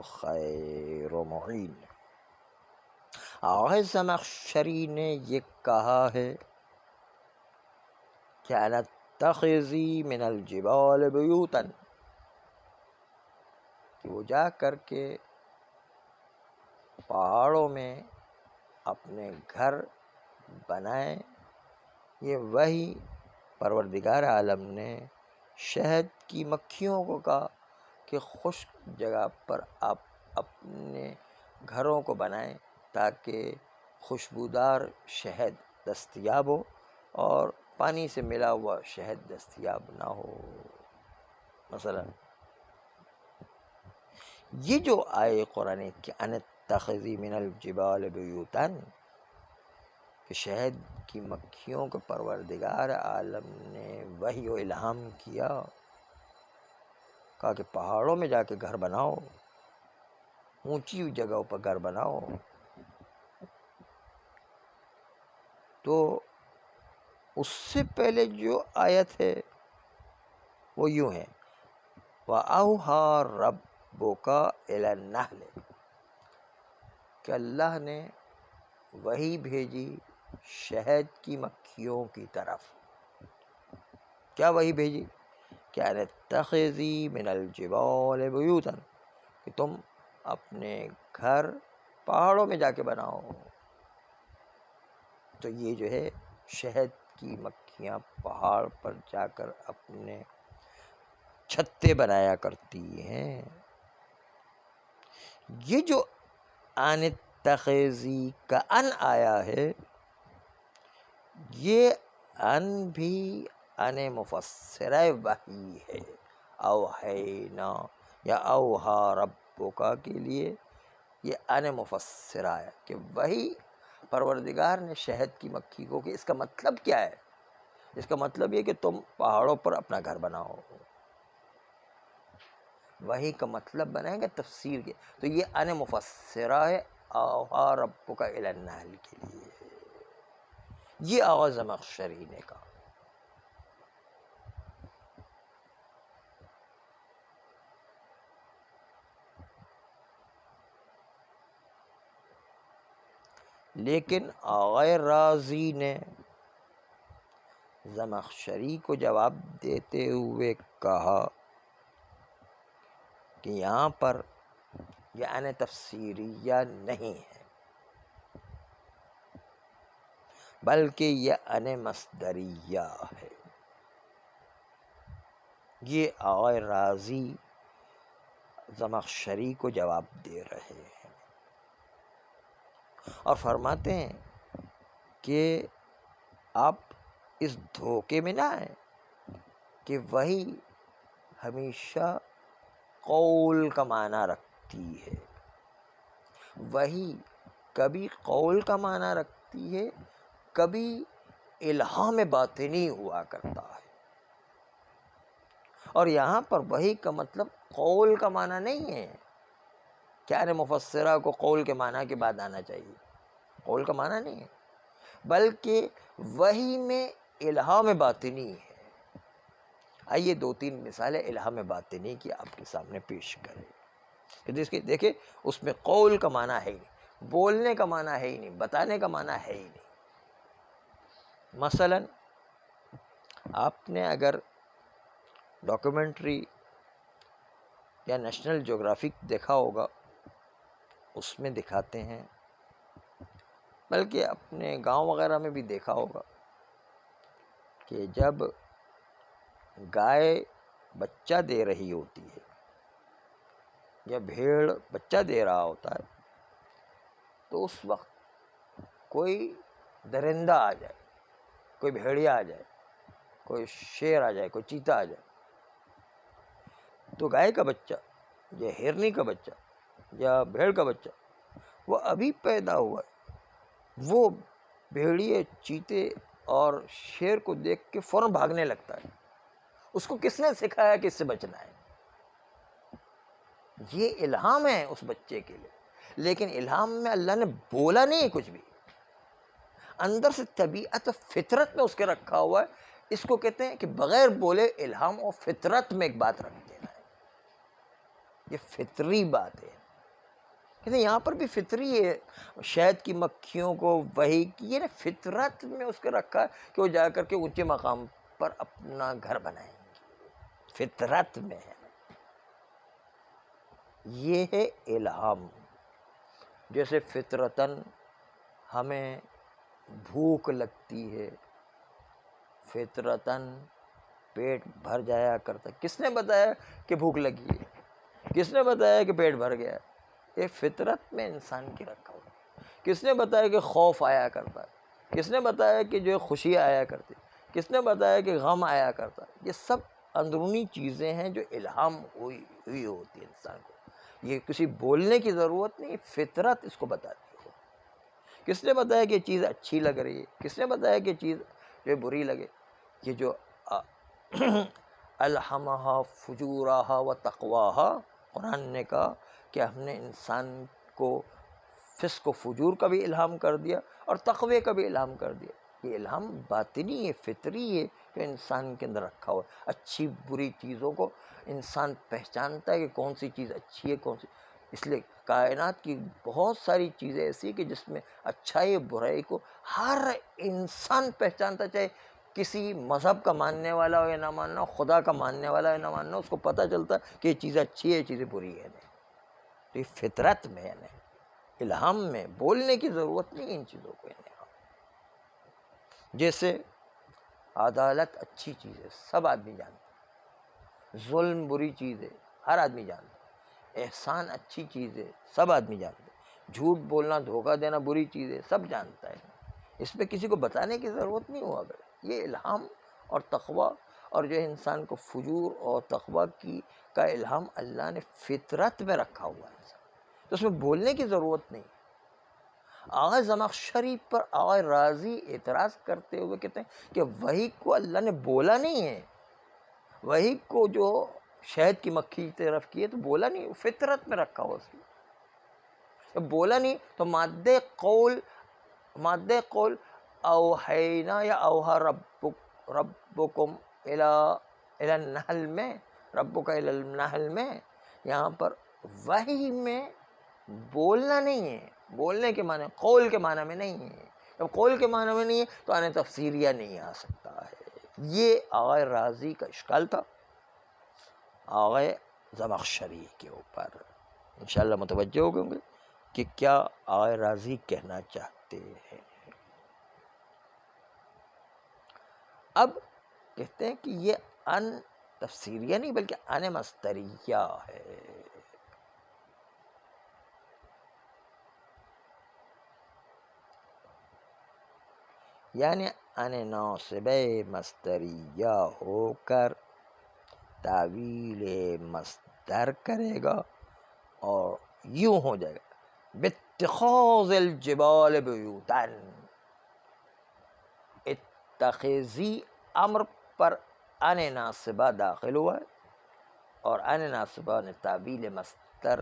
خیر معین۔ آغاز زمخشری نے یہ کہا ہے کہ انتخذی من الجبال بیوتا، کہ وہ جا کر کے پہاڑوں میں اپنے گھر بنائیں۔ یہ وہی پروردگار عالم نے شہد کی مکھیوں کو کہا کہ خشک جگہ پر آپ اپنے گھروں کو بنائیں تاکہ خوشبودار شہد دستیاب ہو اور پانی سے ملا ہوا شہد دستیاب نہ ہو۔ مثلا یہ جو آئے قرآن کہ انتخذی من الجبال بیوتا، کہ شہد کی مکھیوں کے پروردگار عالم نے وحی و الہام کیا، کہا کہ پہاڑوں میں جا کے گھر بناؤ، اونچی جگہوں پر گھر بناؤ۔ تو اس سے پہلے جو آیت ہے وہ یوں ہے، وَأَوْحَى رَبُّكَ إِلَى النَّحْلِ، کہ اللہ نے وحی بھیجی شہد کی مکھیوں کی طرف۔ کیا وحی بھیجی؟ کہ انتخذی من الجبال بیوتا، کہ تم اپنے گھر پہاڑوں میں جا کے بناؤ۔ تو یہ جو ہے شہد کی مکھیاں پہاڑ پر جا کر اپنے چھتے بنایا کرتی ہیں۔ یہ جو انتخذی کا ان آیا ہے، یہ ان بھی ان مفسرہ وحی ہے۔ اوحینا یا اوہا ربکا کے لیے یہ ان مفسرہ ہے کہ وہی پروردگار نے شہد کی مکھی کو، کہ اس کا مطلب کیا ہے؟ اس کا مطلب یہ کہ تم پہاڑوں پر اپنا گھر بناؤ۔ وحی کا مطلب بنائیں گے تفسیر کے، تو یہ ان مفسرہ ہے اوہا ربک الی النحل کے لیے۔ یہ آغاز زمخشری نے کہا۔ لیکن آغا رازی نے زمخشری کو جواب دیتے ہوئے کہا کہ یہاں پر یہ ان تفسیریہ نہیں ہے، بلکہ یہ ان مصدریہ ہے۔ یہ آغا رازی زمخشری کو جواب دے رہے ہیں اور فرماتے ہیں کہ آپ اس دھوکے میں نہ آئیں کہ وحی ہمیشہ قول کا معنی رکھتی ہے۔ وحی کبھی قول کا معنی رکھتی ہے، کبھی الہام باطنی ہوا کرتا ہے۔ اور یہاں پر وحی کا مطلب قول کا معنی نہیں ہے۔ کیا ہے مفسرہ کو قول کے معنی کے بعد آنا چاہیے؟ قول کا معنی نہیں ہے، بلکہ وحی میں الہام باطنی ہے۔ آئیے دو تین مثالیں الہام باطنی کی آپ کے سامنے پیش کریں۔ دیکھیں اس میں قول کا معنی ہے ہی نہیں، بولنے کا معنی ہے ہی نہیں، بتانے کا معنی ہے ہی نہیں۔ مثلا آپ نے اگر ڈاکیومنٹری یا نیشنل جغرافک دیکھا ہوگا، اس میں دکھاتے ہیں، بلکہ اپنے گاؤں وغیرہ میں بھی دیکھا ہوگا کہ جب گائے بچہ دے رہی ہوتی ہے یا بھیڑ بچہ دے رہا ہوتا ہے، تو اس وقت کوئی درندہ آ جائے، کوئی بھیڑیا آ جائے، کوئی شیر آ جائے، کوئی چیتا آ جائے، تو گائے کا بچہ یا ہرنی کا بچہ یا بھیڑ کا بچہ وہ ابھی پیدا ہوا ہے، وہ بھیڑیے، چیتے اور شیر کو دیکھ کے فوراً بھاگنے لگتا ہے۔ اس کو کس نے سکھایا کہ اس سے بچنا ہے؟ یہ الہام ہے اس بچے کے لیے، لیکن الہام میں اللہ نے بولا نہیں کچھ بھی، اندر سے طبیعت و فطرت میں اس کے رکھا ہوا ہے۔ اس کو کہتے ہیں کہ بغیر بولے الہام اور فطرت میں ایک بات رکھ دینا ہے، یہ فطری بات ہے۔ کہتے ہیں یہاں پر بھی فطری ہے، شہد کی مکھیوں کو وہی کی یہ فطرت میں اس کے رکھا ہے کہ وہ جا کر کے اونچے مقام پر اپنا گھر بنائیں گے، فطرت میں ہے۔ یہ ہے الہام۔ جیسے فطرتاً ہمیں بھوک لگتی ہے، فطرتاً پیٹ بھر جایا کرتا ہے۔ کس نے بتایا کہ بھوک لگی ہے؟ کس نے بتایا کہ پیٹ بھر گیا ہے؟ یہ فطرت میں انسان کی رکھا ہوا ہے۔ کس نے بتایا کہ خوف آیا کرتا ہے؟ کس نے بتایا کہ جو خوشی آیا کرتی؟ کس نے بتایا کہ غم آیا کرتا ہے؟ یہ سب اندرونی چیزیں ہیں جو الہام ہوئی ہوتی ہے انسان کو۔ یہ کسی بولنے کی ضرورت نہیں، فطرت اس کو بتاتی ہے۔ کس نے بتایا کہ یہ چیز اچھی لگ رہی ہے؟ کس نے بتایا کہ چیز جو بری لگے؟ یہ جو الہمہا فجورہا و تقواہا، قرآن نے کہا کہ ہم نے انسان کو فسق و فجور کا بھی الہام کر دیا اور تقوی کا بھی الہام کر دیا۔ یہ الہام باطنی ہے، فطری ہے، جو انسان کے اندر رکھا ہوا ہے۔ اچھی بری چیزوں کو انسان پہچانتا ہے کہ کون سی چیز اچھی ہے، کون سی۔ اس لیے کائنات کی بہت ساری چیزیں ایسی کہ جس میں اچھائی برائی کو ہر انسان پہچانتا، چاہے کسی مذہب کا ماننے والا ہو یا نہ ماننا ہو، خدا کا ماننے والا ہو یا نہ ماننا ہو، اس کو پتہ چلتا ہے کہ یہ چیز اچھی ہے، یہ چیزیں بری ہے۔ نہیں تو یہ فطرت میں ہے، نہیں الہام میں، بولنے کی ضرورت نہیں ان چیزوں کو۔ جیسے عدالت اچھی چیز ہے، سب آدمی جانتے ہیں۔ ظلم بری چیز ہے، ہر آدمی جانتا ہے۔ احسان اچھی چیز ہے، سب آدمی جانتے ہیں۔ جھوٹ بولنا، دھوکہ دینا بری چیز ہے، سب جانتا ہے۔ اس پہ کسی کو بتانے کی ضرورت نہیں ہوا کرے۔ یہ الہام اور تقوی اور جو انسان کو فجور اور تقوی کا الہام اللہ نے فطرت میں رکھا ہوا ہے، تو اس میں بولنے کی ضرورت نہیں۔ آغا زمخشری پر آغا رازی اعتراض کرتے ہوئے کہتے ہیں کہ وحی کو اللہ نے بولا نہیں ہے، وحی کو جو شہد کی مکھی کی طرف کی ہے تو بولا نہیں، فطرت میں رکھا ہوا اس کی، بولا نہیں تو مادہ قول اوحینا یا اوحا ربکم الی النحل میں، ربک الی النحل میں، یہاں پر وحی میں بولنا نہیں ہے۔ بولنے کے معنی قول کے معنی میں نہیں ہے۔ جب قول کے معنی میں نہیں ہے تو آنے تفسیریہ نہیں آ سکتا ہے۔ یہ آغا رازی کا اشکال تھا آغا زمخشری کے اوپر۔ انشاءاللہ متوجہ ہو گے کہ کیا آغا رازی کہنا چاہتے ہیں۔ اب کہتے ہیں کہ یہ ان تفسیریہ نہیں بلکہ ان مصدریہ ہے۔ یعنی ان ناصبہ مصدریہ ہو کر تعویل مصدر کرے گا اور یوں ہو جائے گا باتخاذ الجبال بیوتا۔ اتخذی امر پر ان ناصبہ داخل ہوا ہے اور ان ناصبہ نے تعویل مصدر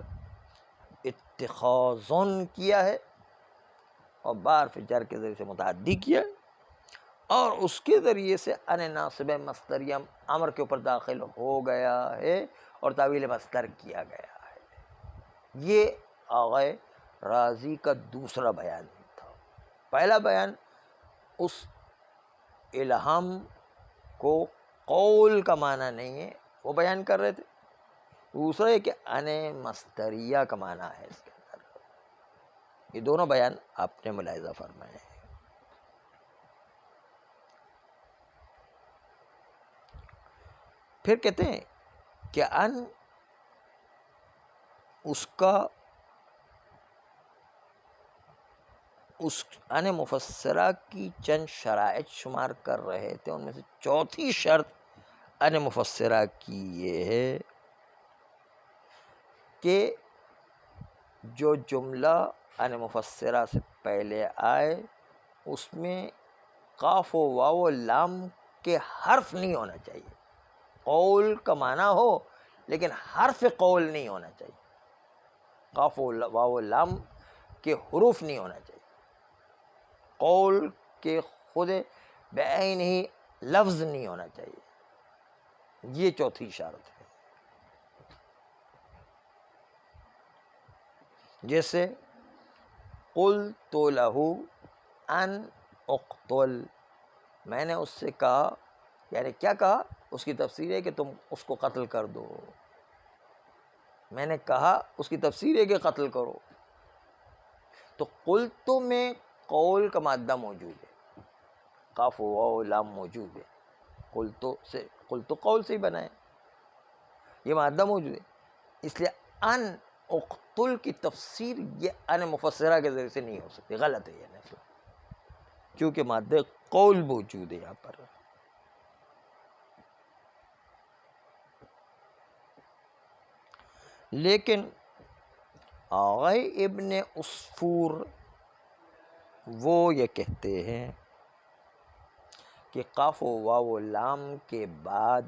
اتخاذن کیا ہے اور بارف جر کے ذریعے سے متعدی کیا ہے، اور اس کے ذریعے سے ان ناصبہ مصدریہ امر کے اوپر داخل ہو گیا ہے اور تعویل مصدر کیا گیا ہے۔ یہ آغا رازی کا دوسرا بیان تھا۔ پہلا بیان اس الہام کو قول کا معنی نہیں ہے وہ بیان کر رہے تھے، دوسرا ہے کہ ان مصدریہ کا معنی ہے اس کے اندر۔ یہ دونوں بیان آپ نے ملاحظہ فرمائے ہیں۔ پھر کہتے ہیں کہ ان مفسرہ کی چند شرائط شمار کر رہے تھے، ان میں سے چوتھی شرط ان مفسرہ کی یہ ہے کہ جو جملہ ان مفسرہ سے پہلے آئے اس میں قاف و واو و لام کے حرف نہیں ہونا چاہیے۔ قول کا معنی ہو لیکن حرف قول نہیں ہونا چاہیے، قاف و واو و لام کے حروف نہیں ہونا چاہیے، قول کے خود بعین ہی لفظ نہیں ہونا چاہیے۔ یہ چوتھی شرط ہے۔ جیسے قلت لہ ان اقتل، میں نے اس سے کہا، یعنی کیا کہا؟ اس کی تفسیر ہے کہ تم اس کو قتل کر دو. میں نے کہا، اس کی تفسیر ہے کہ قتل کرو. تو قلت میں قول کا مادہ موجود ہے، قاف و واو لام موجود ہے. قلت قول سے ہی بنا ہے، یہ مادہ موجود ہے. اس لیے ان اقتل کی تفسیر یہ ان مفسرہ کے ذریعے سے نہیں ہو سکتی، غلط ہے یہ نسل، کیونکہ مادہ قول موجود ہے یہاں پر. لیکن آغائے ابن عصفور وہ یہ کہتے ہیں کہ قاف و واو لام کے بعد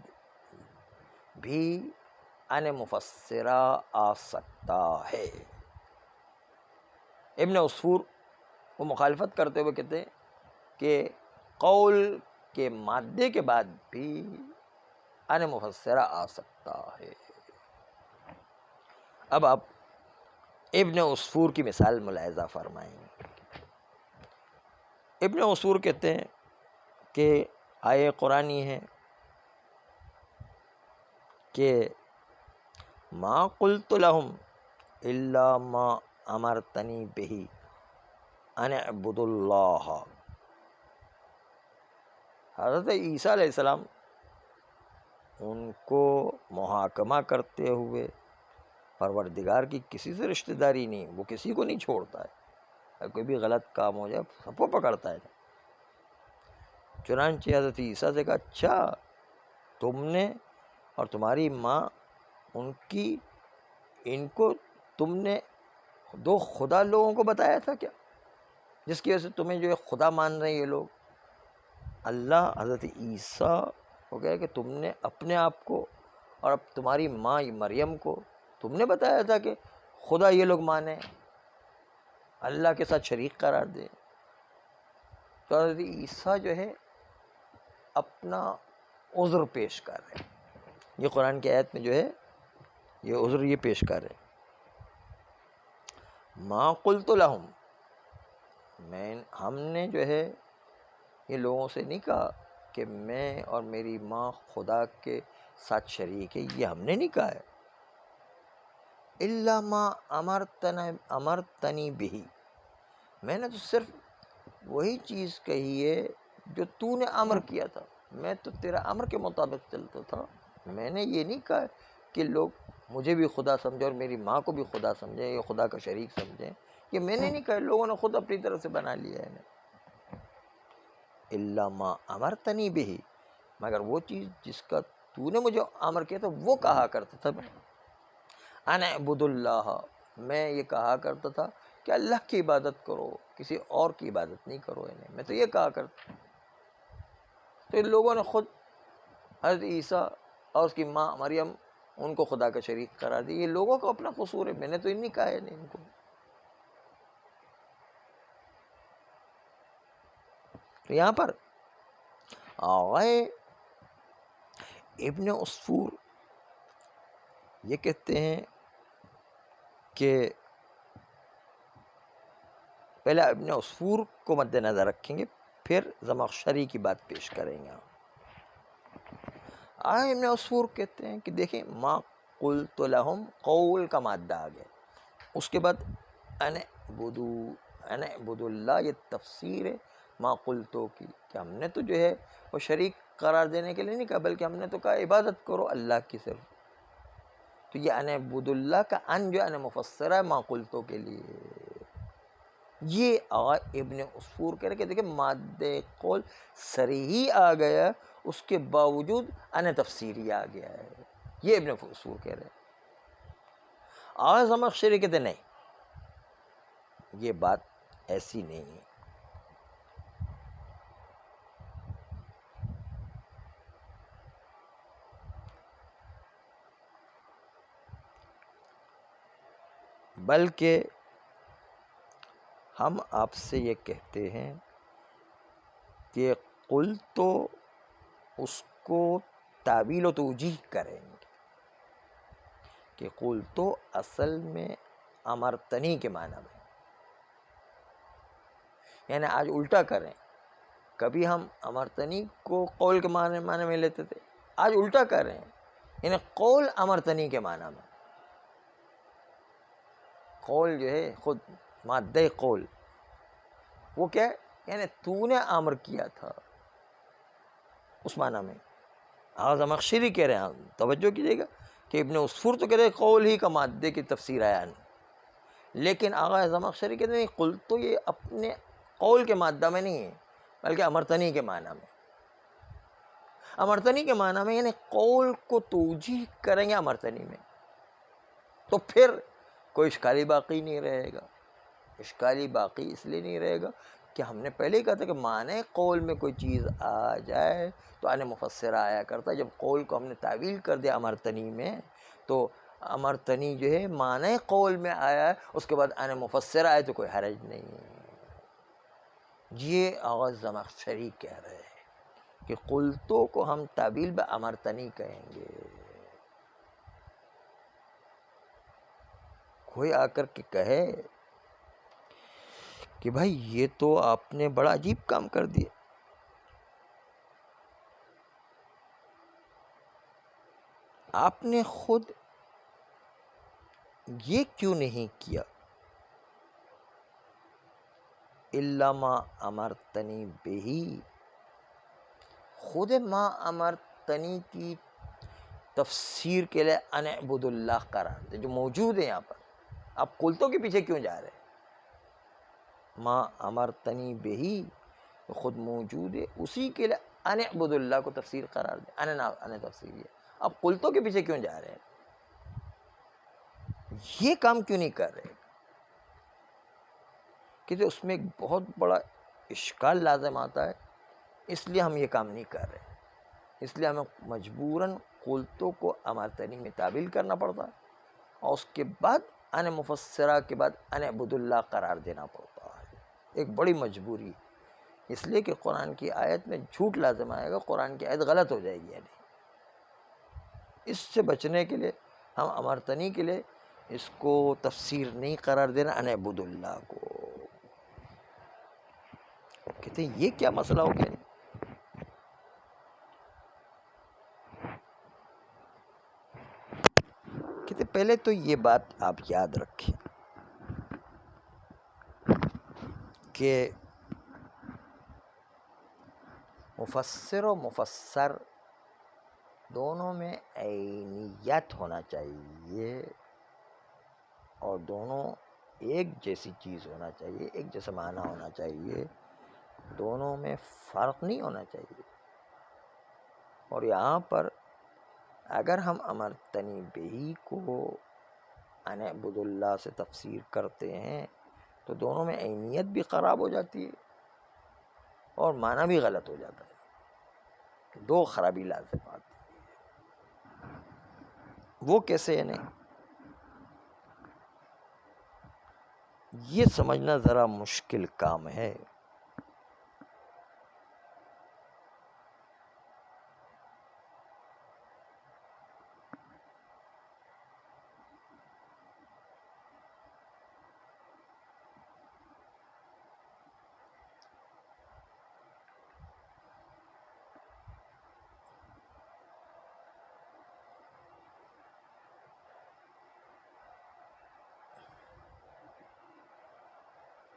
بھی ان مفسرہ آ سکتا ہے. ابن عصفور وہ مخالفت کرتے ہوئے کہتے ہیں کہ قول کے مادے کے بعد بھی ان مفسرہ آ سکتا ہے. اب آپ ابن عصفور کی مثال ملاحظہ فرمائیں. ابن عصفور کہتے ہیں کہ آیہ قرآنی ہے کہ ما قلت لهم الا ما امرتنی بہ ان اعبدوا اللہ. حضرت عیسیٰ علیہ السلام ان کو محاکمہ کرتے ہوئے، پروردگار کی کسی سے رشتہ داری نہیں، وہ کسی کو نہیں چھوڑتا ہے، کوئی بھی غلط کام ہو جائے سب کو پکڑتا ہے. چنانچہ حضرت عیسیٰ سے کہا، اچھا تم نے اور تمہاری ماں ان کو تم نے دو خدا لوگوں کو بتایا تھا کیا، جس کی وجہ سے تمہیں جو ہے خدا مان رہے ہیں یہ لوگ؟ اللہ حضرت عیسیٰ کو کہا کہ تم نے اپنے آپ کو اور اب تمہاری ماں مریم کو تم نے بتایا تھا کہ خدا یہ لوگ مانے، اللہ کے ساتھ شریک قرار دے. تو حضرت عیسیٰ جو ہے اپنا عذر پیش کر رہے ہیں. یہ قرآن کی آیت میں جو ہے یہ عذر یہ پیش کر رہے ہیں. ما قلت لہم، ہم نے جو ہے یہ لوگوں سے نہیں کہا کہ میں اور میری ماں خدا کے ساتھ شریک ہے، یہ ہم نے نہیں کہا ہے. الا ما امرتنی بہ، میں نے تو صرف وہی چیز کہی ہے جو تو نے امر کیا تھا، میں تو تیرا امر کے مطابق چلتا تھا. میں نے یہ نہیں کہا کہ لوگ مجھے بھی خدا سمجھیں اور میری ماں کو بھی خدا سمجھیں یا خدا کا شریک سمجھیں، یہ میں نے نہیں کہا، لوگوں نے خود اپنی طرف سے بنا لیا ہے. الا ما امرتنی بہ، مگر وہ چیز جس کا تو نے مجھے امر کیا تھا وہ کہا کرتا تھا. ان اعبد اللہ، میں یہ کہا کرتا تھا کہ اللہ کی عبادت کرو، کسی اور کی عبادت نہیں کرو. میں تو یہ کہا کرتا. تو ان لوگوں نے خود حضرت عیسیٰ اور اس کی ماں مریم ان کو خدا کا شریک قرار دی. یہ لوگوں کا اپنا قصور ہے، میں نے تو نہیں کہا ہے نہیں ان کو. تو یہاں پر آغائے ابن عصفور یہ کہتے ہیں کہ پہلے ابن عصفور کو مد نظر رکھیں گے، پھر زمخشری کی بات پیش کریں گے. ابن عصفور کہتے ہیں کہ دیکھیں ما قلت لہم قول کا مادہ آ گیا، اس کے بعد ان اعبد اللہ، یہ تفسیر ہے ما قلتو کی، کہ ہم نے تو جو ہے وہ شریک قرار دینے کے لیے نہیں کہا، بلکہ ہم نے تو کہا عبادت کرو اللہ کی صرف. تو یہ ان اعبد اللہ کا ان جو ان مفسرہ ہے ما قلتو کے لیے. یہ ابن عصفور کہہ رہے کہ دیکھیں مادہ قول صریحی آ گیا، اس کے باوجود ان تفسیری آ گیا ہے. یہ ابن عصفور کہہ رہے ہیں. زمخشری کہتے نہیں، یہ بات ایسی نہیں ہے. بلکہ ہم آپ سے یہ کہتے ہیں کہ قل تو اس کو تعویل و توجیہ کریں گے کہ قل تو اصل میں امرتنی کے معنی میں، یعنی آج الٹا کریں، کبھی ہم امرتنی کو قول کے معنی میں لیتے تھے، آج الٹا کر رہے ہیں، یعنی قول امرتنی کے معنی میں۔ قول جو ہے خود مادہ قول، وہ کیا ہے؟ یعنی تو نے امر کیا تھا، اس معنی میں۔ آغا زمخشری کہہ رہے ہیں، توجہ کیجیے گا کہ ابن عصفور تو کہہ رہے قول ہی کا مادے کی تفسیر آیا نہیں، لیکن آغا زمخشری کہتے ہیں قل تو یہ اپنے قول کے مادہ میں نہیں ہے، بلکہ امرتنی کے معنی میں۔ امرتنی کے معنی میں یعنی قول کو توجیہ کریں گے امرتنی میں، تو پھر کوئی اشکالی باقی نہیں رہے گا۔ اشکالی باقی اس لیے نہیں رہے گا کہ ہم نے پہلے ہی کہا تھا کہ معنی قول میں کوئی چیز آ جائے تو ان مفسرہ آیا کرتا، جب قول کو ہم نے تعویل کر دیا امرتنی میں، تو امرتنی جو ہے معنی قول میں آیا ہے، اس کے بعد ان مفسرہ آئے تو کوئی حرج نہیں۔ یہ آغا زمخشری کہہ رہے ہیں کہ قلتوں کو ہم تعویل بہ امرتنی کہیں گے۔ کوئی آ کر کے کہے کہ بھائی یہ تو آپ نے بڑا عجیب کام کر دیا، آپ نے خود یہ کیوں نہیں کیا، الا ما امرتنی بہی، خود ما امرتنی کی تفسیر کے لیے ان اعبد اللہ قرار دے، جو موجود ہے یہاں پر۔ آپ قلتوں کے پیچھے کیوں جا رہے ہیں؟ ما امرتنی بہی خود موجود ہے، اسی کے لیے ان اعبد اللہ کو تفسیر قرار دے، ان تفسیر ہے۔ آپ قلتوں کے پیچھے کیوں جا رہے ہیں؟ یہ کام کیوں نہیں کر رہے؟ کہ اس میں ایک بہت بڑا اشکال لازم آتا ہے، اس لیے ہم یہ کام نہیں کر رہے، اس لیے ہمیں مجبوراً قلتوں کو امرتنی میں تعویل کرنا پڑتا ہے، اور اس کے بعد ان مفسرہ کے بعد ان عبد اللہ قرار دینا پڑتا ہے۔ ایک بڑی مجبوری، اس لیے کہ قرآن کی آیت میں جھوٹ لازم آئے گا، قرآن کی آیت غلط ہو جائے گی، یعنی اس سے بچنے کے لیے ہم امرتنی کے لیے اس کو تفسیر نہیں قرار دینا، ان عبد اللہ کو۔ کہتے ہیں یہ کیا مسئلہ ہو گیا؟ کہتے پہلے تو یہ بات آپ یاد رکھیں کہ مفسر و مفسر دونوں میں عینیت ہونا چاہیے، اور دونوں ایک جیسی چیز ہونا چاہیے، ایک جیسا معنی ہونا چاہیے، دونوں میں فرق نہیں ہونا چاہیے۔ اور یہاں پر اگر ہم امرتنی بہی کو ان عبد اللہ سے تفسیر کرتے ہیں تو دونوں میں عینیت بھی خراب ہو جاتی ہے اور معنی بھی غلط ہو جاتا ہے، دو خرابی لازم آتی ہے۔ وہ کیسے؟ یعنی یہ سمجھنا ذرا مشکل کام ہے۔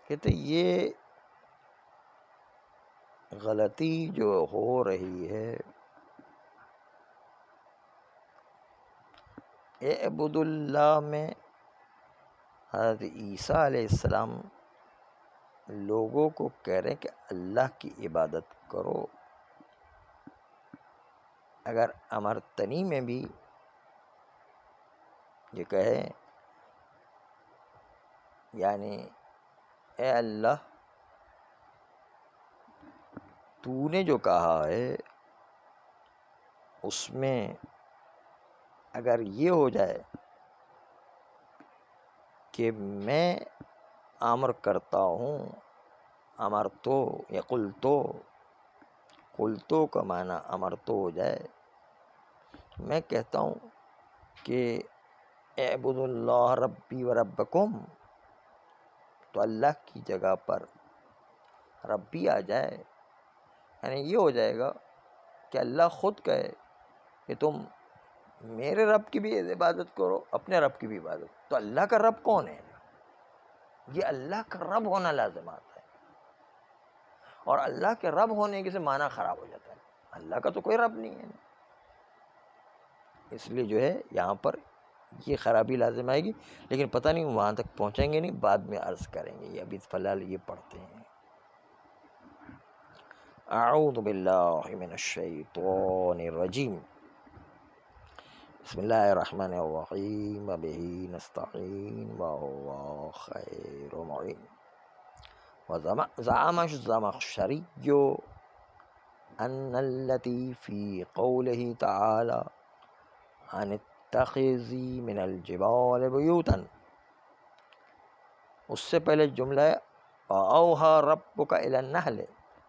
کہتے یہ غلطی جو ہو رہی ہے، اعبد اللہ میں حضرت عیسیٰ علیہ السلام لوگوں کو کہہ رہے ہیں کہ اللہ کی عبادت کرو۔ اگر امرتنی میں بھی یہ کہے یعنی اے اللہ تو نے جو کہا ہے اس میں اگر یہ ہو جائے کہ میں امر کرتا ہوں، امر تو یا قلتو کا معنی امر تو ہو جائے، میں کہتا ہوں کہ اعبدوا اللہ ربی و ربکم، تو اللہ کی جگہ پر ربی آ جائے، یعنی یہ ہو جائے گا کہ اللہ خود کہے کہ تم میرے رب کی بھی عبادت کرو، اپنے رب کی بھی عبادت۔ تو اللہ کا رب کون ہے؟ یہ اللہ کا رب ہونا لازم آتا ہے، اور اللہ کے رب ہونے کے سے معنی خراب ہو جاتا ہے، اللہ کا تو کوئی رب نہیں ہے، اس لیے جو ہے یہاں پر یہ خرابی لازم آئے گی، لیکن پتہ نہیں وہاں تک پہنچیں گے نہیں، بعد میں عرض کریں گے، یہ ابھی فی الحال یہ پڑھتے ہیں۔ اعوذ باللہ من الشیطان الرجیم، بسم اللہ الرحمن الرحیم، وبہ نستعین وهو خیر معین۔ وزعم الزمخشری ان التی فی قولہ تعالی ان اتخذی من الجبال بیوتا، اس سے پہلے جملہ ہے وَأَوْحَى رَبُّكَ إِلَى النَّحْلِ،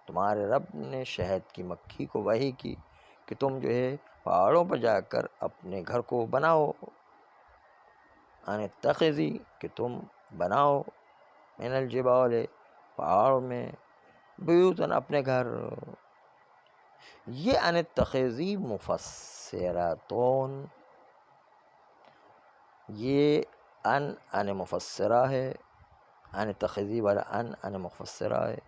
تمہارے رب نے شہد کی مکھی کو وحی کی کہ تم جو ہے پہاڑوں پر جا کر اپنے گھر کو بناؤ، ان اتخذی کہ تم بناؤ، من الجبال پہاڑوں میں، بیوتن اپنے گھر۔ یہ ان اتخذی مفسراتون، یہ ان مفسرہ ہے، ان اتخذی والا ان مفسرہ ہے۔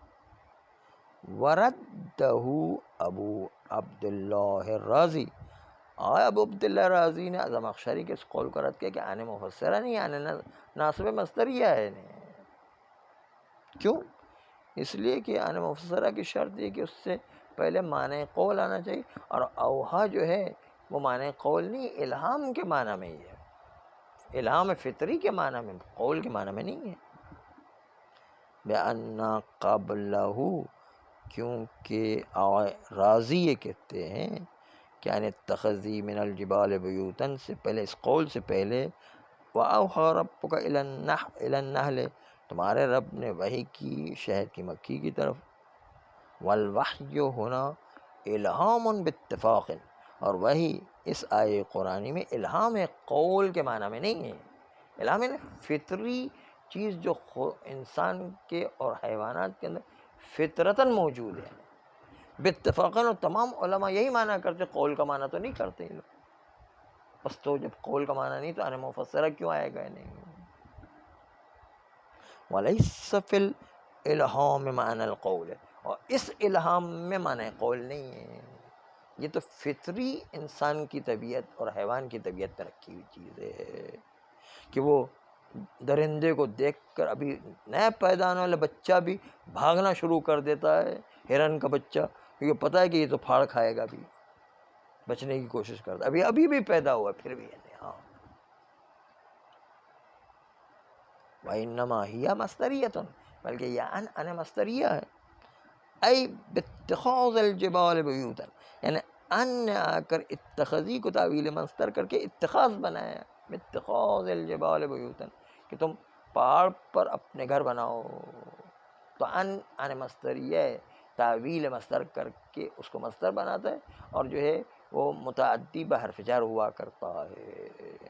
وردہ ابو عبداللہ الرازی، ابو عبداللہ رازی نے زمخشری کے اس قول کو رد کیا کہ ان مفسرہ نہیں، ان ناصب مصدریہ ہے۔ کیوں؟ اس لیے کہ ان مفسرہ کی شرط یہ کہ اس سے پہلے معنی قول آنا چاہیے، اور اوحا جو ہے وہ معنی قول نہیں، الہام کے معنی میں ہی ہے، الہام فطری کے معنی میں، قول کے معنی میں نہیں ہے۔ بِأَنَّ قَبْلَهُ، کیونکہ راضی یہ کہتے ہیں کہ ان اتخذی من الجبال بیوتن سے پہلے، اس قول سے پہلے وَأَوْحَى رَبُّكَ إِلَى النَّحْلِ، تمہارے رب نے وحی کی شہد کی مکھی کی طرف۔ والوحی ہونا الہام باتفاق، اور وحی اس آیے قرآنی میں الہام قول کے معنی میں نہیں ہے، الہام فطری چیز جو انسان کے اور حیوانات کے اندر فطرتاً موجود ہے، باتفاقاً، اور تمام علماء یہی معنی کرتے، قول کا معنی تو نہیں کرتے یہ لوگ۔ بس تو جب قول کا معنی نہیں تو ان مفسرہ کیوں آئے گا؟ نہیں۔ وَلَيْسَ فِي الْإِلْهَامِ مَعْنَى الْقَوْلِ، اور اس الہام میں معنی قول نہیں ہے، یہ تو فطری انسان کی طبیعت اور حیوان کی طبیعت میں رکھی ہوئی چیز ہے کہ وہ درندے کو دیکھ کر ابھی نیا پیدا ہونے والا بچہ بھی بھاگنا شروع کر دیتا ہے، ہرن کا بچہ، کیونکہ پتہ ہے کہ یہ تو پھاڑ کھائے گا، بھی بچنے کی کوشش کرتا ہے، ابھی بھی پیدا ہوا پھر بھی ہے۔ ہاں، وَإِنَّمَا هِيَ مَصْدَرِيَّةٌ، بلکہ یہ ان مصدریہ ہے، ای باتخاذ الجبال بیوتا، یعنی ان نے آ کر اتخذی کو تعویل مصدر کر کے اتخاذ بنایا، باتخاذ الجبال بیوتا، کہ تم پہاڑ پر اپنے گھر بناؤ، تو ان مصدریہ ہے، تعویل مصدر کر کے اس کو مصدر بناتا ہے، اور جو ہے وہ متعدی بحرف جر ہوا کرتا ہے۔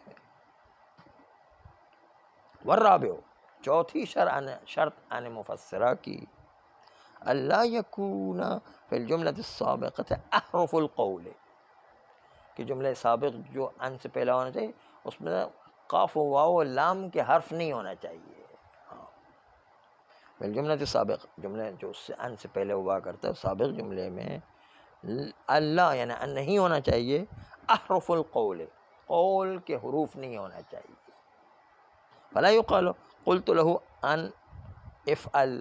والرابع، چوتھی شرط ان مفسرہ کی، اللہ یکون فی الجملۃ السابقۃ احرف القول، کہ جملہ سابق جو ان سے پہلا ہونا چاہیے اس میں قاف و واو و لام کے حرف نہیں ہونا چاہیے۔ فی الجملۃ السابق، جملے جو اس سے ان سے پہلے ہوا کرتا ہے سابق جملے میں اللہ یعنی ان نہیں ہونا چاہیے، احرف القول، قول کے حروف نہیں ہونا چاہیے۔ فلا یقال قلت له ان افعل،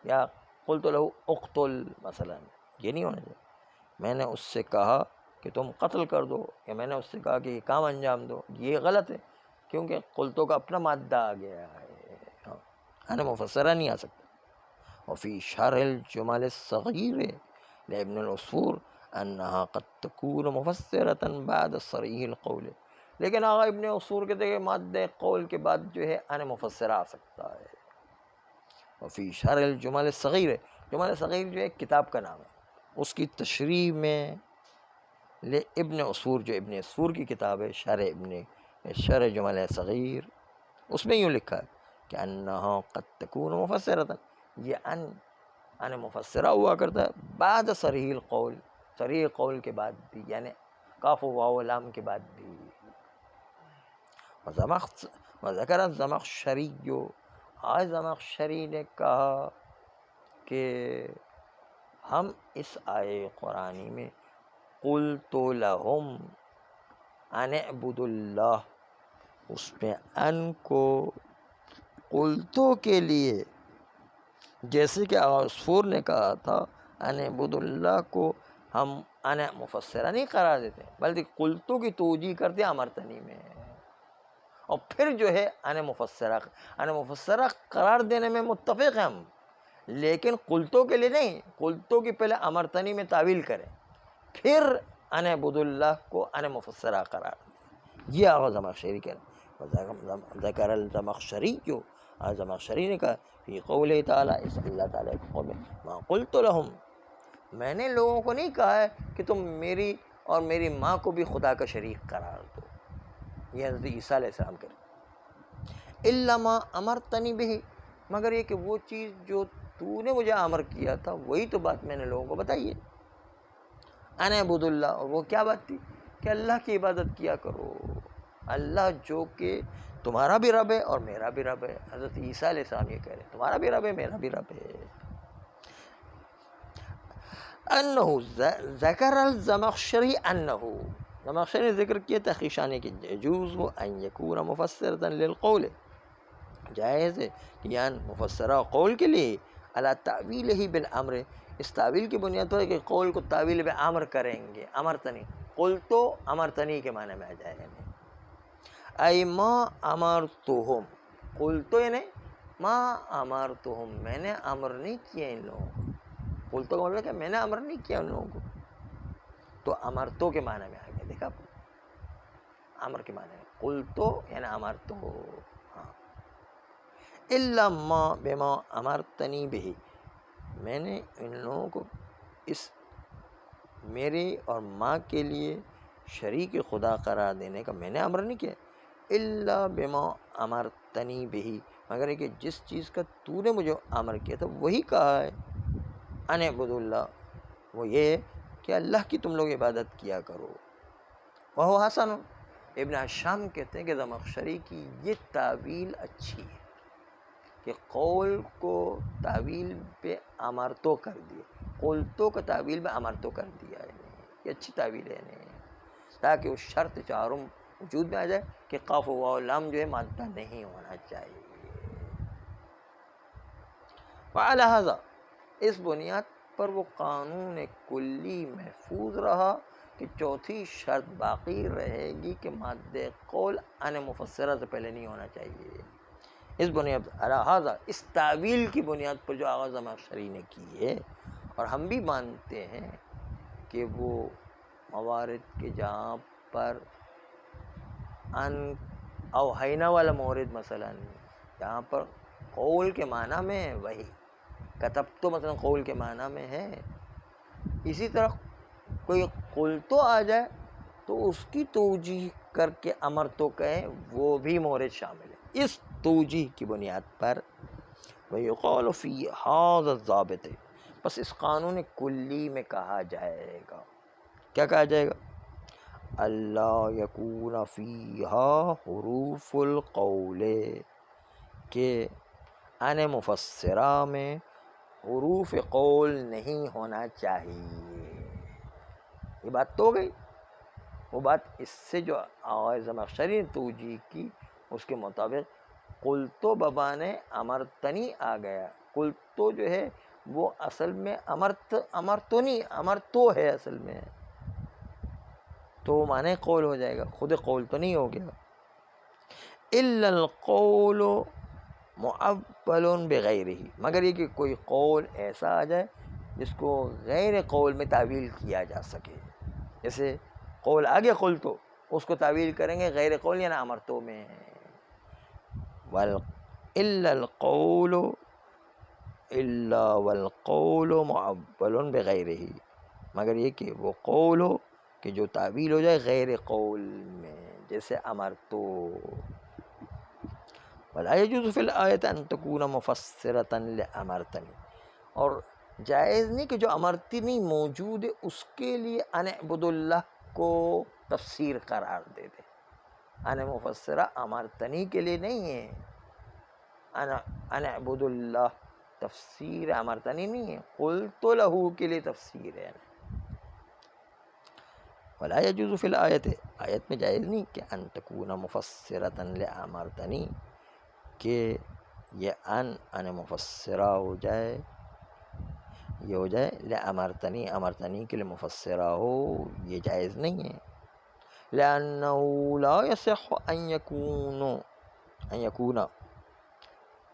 یا قلت له اقتل مثلا، یہ نہیں ہونا چاہیے، میں نے اس سے کہا کہ تم قتل کر دو، یا میں نے اس سے کہا کہ یہ کام انجام دو، یہ غلط ہے، کیونکہ قلتوں کا اپنا مادہ آ گیا ہے، انا مفسرہ نہیں آ سکتا۔ وفی شرح الجمل الصغیر لابن العصفور انہا قد تکون مفسرة بعد صریح القول، لیکن آقا ابن عصفور کہتے ہیں کہ مادہ قول کے بعد جو ہے ان مفسرہ آ سکتا ہے۔ وفی شرح الجمل الصغیر، جمل صغیر جو ہے کتاب کا نام ہے، اس کی تشریح میں ابن عصفور، جو ابن عصفور کی کتاب ہے شرح ابن شرح جمل صغیر، اس میں یوں لکھا ہے کہ انہا قد تکون مفسرتا، یہ ان مفسرہ ہوا کرتا ہے بعد صریح القول، صریح قول کے بعد بھی، یعنی کاف و واو و لام کے بعد بھی. وذکر الزمخشری، آج زمخشری نے کہا کہ ہم اس آیے قرآنی میں قلت لہم ان اعبدوا اللہ، اس میں ان کو قلتوں کے لیے، جیسے کہ عصفور نے کہا تھا ان اعبدوا اللہ کو ہم ان مفسرہ نہیں قرار دیتے، بلکہ قلتوں کی توجیہ کرتے امرتنی میں، اور پھر جو ہے ان مفسرہ قرار دینے میں متفق ہیں ہم، لیکن قلتوں کے لیے نہیں، قلتوں کی پہلے امرتنی میں تعویل کریں، پھر ان اعبدوا اللہ کو ان مفسرہ قرار دیں. یہ آغاز زمخشری کہہ ذکر الزمخشری، جو زمخشری نے کہا فی قولہ تعالیٰ، اس اللہ تعالیٰ کے قول میں ما قلت لہم، میں نے لوگوں کو نہیں کہا ہے کہ تم میری اور میری ماں کو بھی خدا کا شریک قرار دو، یہ حضرت عیسیٰ علیہ السلام کرے، الا ما امرتنی بہ، مگر یہ کہ وہ چیز جو تو نے مجھے امر کیا تھا وہی تو بات میں نے لوگوں کو بتائی ہے، ان اعبدوا اللہ، اور وہ کیا بات تھی کہ اللہ کی عبادت کیا کرو، اللہ جو کہ تمہارا بھی رب ہے اور میرا بھی رب ہے. حضرت عیسیٰ علیہ السلام یہ کہہ رہے ہیں تمہارا بھی رب ہے میرا بھی رب ہے. انہو ذکر الزمخشری، انہو زمخشری نے ذکر کیا تحقیقانے کی يجوز ان یکون مفسرا للقول، جائز ہے کہ یعنی مفسرہ قول کے لیے، علی تعویلہ بالامر، اس تعویل کی بنیاد پر کہ قول کو تعویل بالامر کریں گے، امرتنی، قل تو امرتنی کے معنی میں آ جائے گا، ای ما امرتہم، قل تو یعنی ما امرتہم، میں نے امر نہیں کیا ان لوگوں کو، قل تو کا مطلب کہ میں نے امر نہیں کیا ان لوگوں کو، تو امرتو کے معنی میں آ گیا، دیکھا امر کے معنی میں، قل تو یعنی امرتو، ہاں، الا ما بما امرتنی بہ، میں نے ان لوگوں کو اس میرے اور ماں کے لیے شریک خدا قرار دینے کا میں نے امر نہیں کیا، الا بما امرتنی بہ، مگر کہ جس چیز کا تو نے مجھے امر کیا تھا وہی کہا ہے، ان اعبدوا اللہ، وہ یہ ہے کہ اللہ کی تم لوگ عبادت کیا کرو. وہ حسن، ابن حشام کہتے ہیں کہ زمخشری کی یہ تعویل اچھی ہے کہ قول کو تعویل پہ امرتو کر دیا، قلتو کا تعویل پہ امرتو کر دیا ہے، یہ اچھی تعویل ہے تاکہ اس شرط چاروں وجود میں آ جائے کہ قاف و واو لام جو ہے مادہ نہیں ہونا چاہیے. وعلی ھذا، اس بنیاد پر وہ قانون کلی محفوظ رہا کہ چوتھی شرط باقی رہے گی کہ مادہ قول ان مفسرہ سے پہلے نہیں ہونا چاہیے. اس بنیاد پر علی ھذا، اس تعویل کی بنیاد پر جو آغاز زمخشری نے کی ہے، اور ہم بھی مانتے ہیں کہ وہ موارد کے جہاں پر ان اوحینا والا مورد، مثلا جہاں پر قول کے معنی میں ہے وہی کتب تو مثلا قول کے معنی میں ہے، اسی طرح کوئی قول تو آ جائے تو اس کی توجیہ کر کے امر تو کہیں، وہ بھی مورد شامل ہے. اس توجیہ کی بنیاد پر وَيُقَالُ فِي هَذَا الضَّابِطِ، بس اس قانون کلی میں کہا جائے گا، کیا کہا جائے گا؟ اللہ یکون فیہا حروف القول، کہ ان مفسرہ میں حروف قول نہیں ہونا چاہیے. یہ بات تو ہو گئی، وہ بات اس سے جو آغاز زمخشری نے توجیہ کی اس کے مطابق قل تو ببانے امرتنی آ گیا، قل تو جو ہے وہ اصل میں امر تو نہیں، امر تو ہے اصل میں، تو معنی قول ہو جائے گا، خود قول تو نہیں ہو گیا. الا القول معول بغیرہ، مگر یہ کہ کوئی قول ایسا آ جائے جس کو غیر قول میں تعویل کیا جا سکے، جیسے قول آ گیا قول تو، اس کو تعویل کریں گے غیر قول یعنی امرتو میں. الا القول الا والقول معول بغیرہ، مگر یہ کہ وہ قول ہو کہ جو تعویل ہو جائے غیر قول میں، جیسے امرتو. ولا يجوز فی الآیت ان تکون مفسرۃ لامرتنی، اور جائز نہیں کہ جو امرتنی موجود ہے اس کے لیے ان اعبد اللہ کو تفسیر قرار دے دے. ان مفسرہ امرتنی کے لیے نہیں ہے، ان اعبد اللہ تفسیر امرتنی نہیں ہے، قلت لہو کے لیے تفسیر ہے. ولا يجوز فی الآیت، آیت میں جائز نہیں کہ ان تکون مفسرۃ لامرتنی، کہ یہ ان مفسرہ ہو جائے، یہ ہو جائے لامرتنی، امرتنی کے لیے مفسرہ ہو، یہ جائز نہیں ہے. لأنه لا يصح ان يكون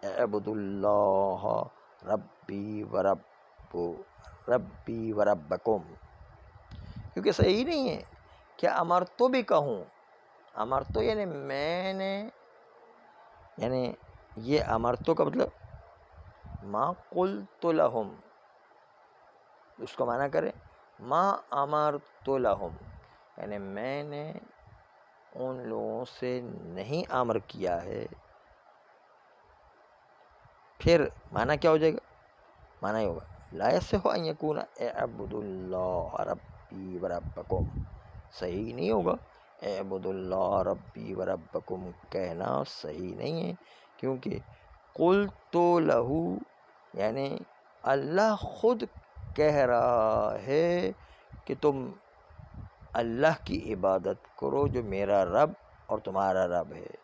اعبد اللہ ربی وربکم، کیونکہ صحیح نہیں ہے کہ امرتو بھی کہوں. امرتو یعنی میں نے، یعنی یہ امرتو کا مطلب ما قلت لہم، اس کو معنی کرے ما امرت لہم، یعنی میں نے ان لوگوں سے نہیں امر کیا ہے. پھر معنی کیا ہو جائے گا؟ معنی یہ ہوگا لا یصح ان یکون اعبد اللہ ربی وربکم، صحیح نہیں ہوگا. اعبد اللہ ربی وربکم کہنا صحیح نہیں ہے، کیونکہ قلت لہو یعنی اللہ خود کہہ رہا ہے کہ تم اللہ کی عبادت کرو جو میرا رب اور تمہارا رب ہے.